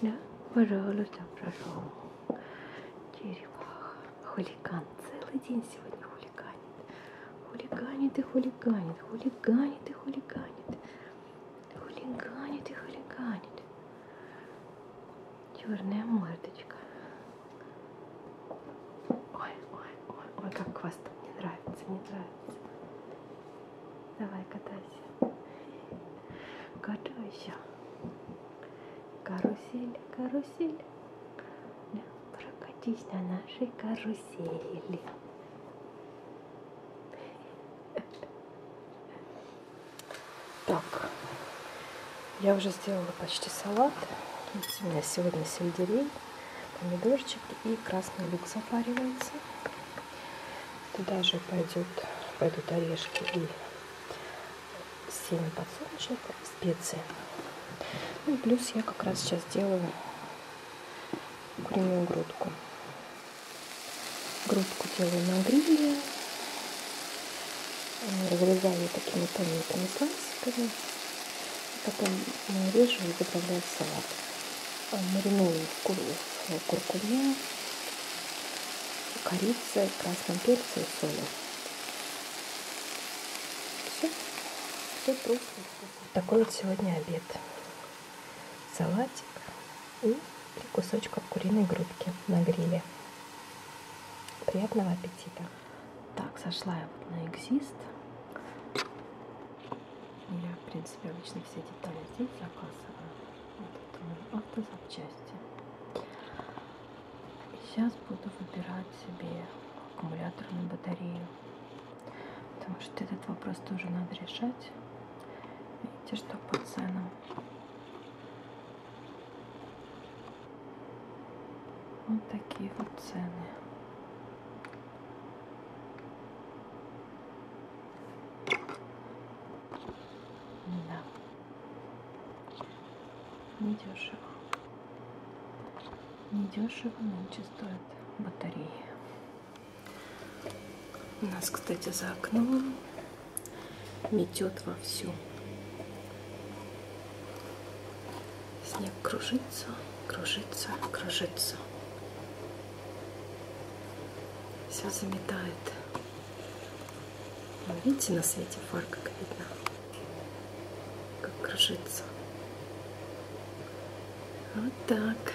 Да, пожалуйста, прошу. Черепаха. Хулиган. Целый день сегодня хулиганит. Хулиганит и хулиганит. Хулиганит и хулиганит. Хулиганит и хулиганит. Черная мордочка. Ой, ой, ой, ой, как хвостом. Не нравится, не нравится. Давай, катайся. Катайся. Карусель, карусель. Да, прокатись на нашей карусели. Так, я уже сделала почти салат. У меня сегодня сельдерей, помидорчики и красный лук запаривается. Туда же пойдут орешки и семя подсолнечника, специи. Ну, плюс я как раз сейчас делаю куриную грудку. Грудку делаю на гриле. Разрезаю ее такими тоненькими слайсиками. Потом режу и добавляю в салат. Мариную в куркуме, корице, красном перце и соли. Все просто. Такой вот сегодня обед. Салатик и 3 кусочка куриной грудки на гриле. Приятного аппетита. Так, сошла я вот на Экзист. Я, в принципе, обычно все детали здесь заказываю. Вот это автозапчасти. И сейчас буду выбирать себе аккумуляторную батарею. Потому что этот вопрос тоже надо решать. Видите, что по ценам. Вот такие вот цены. Да. Недешево. Недешево нынче стоят батареи. У нас, кстати, за окном метет вовсю. Снег кружится, кружится, кружится. Все заметает. Вы видите, на свете фар как видно, как кружится. Вот так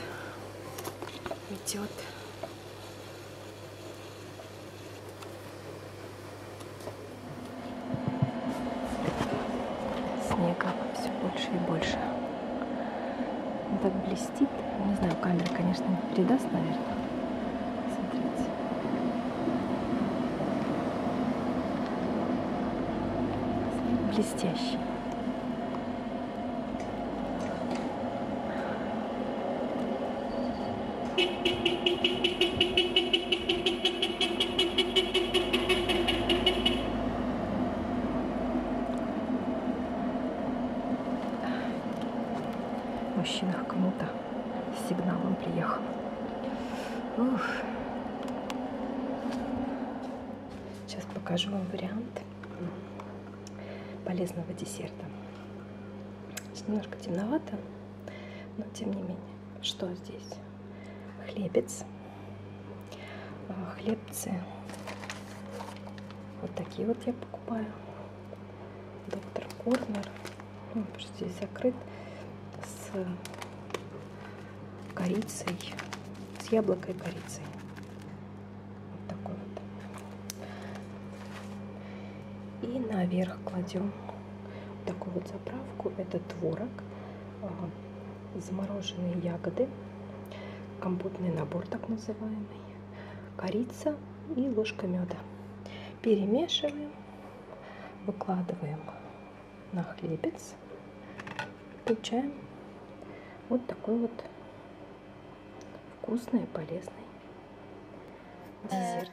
метет. Снега все больше и больше. Он так блестит. Не знаю, камера, конечно, не передаст, наверное. Смотрите. Снег блестящий. Мужчина к кому-то с сигналом приехал. Ух. Сейчас покажу вам вариант полезного десерта. Немножко темновато, но тем не менее. Что здесь? Хлебец. Хлебцы вот такие вот я покупаю. Доктор Корнер. Здесь закрыт. С корицей, с яблокой и корицей. Вот такой вот. И наверх кладем вот такую вот заправку. Это творог, замороженные ягоды, компотный набор так называемый, корица и ложка меда. Перемешиваем, выкладываем на хлебец. Получаем вот такой вот вкусный и полезный десерт.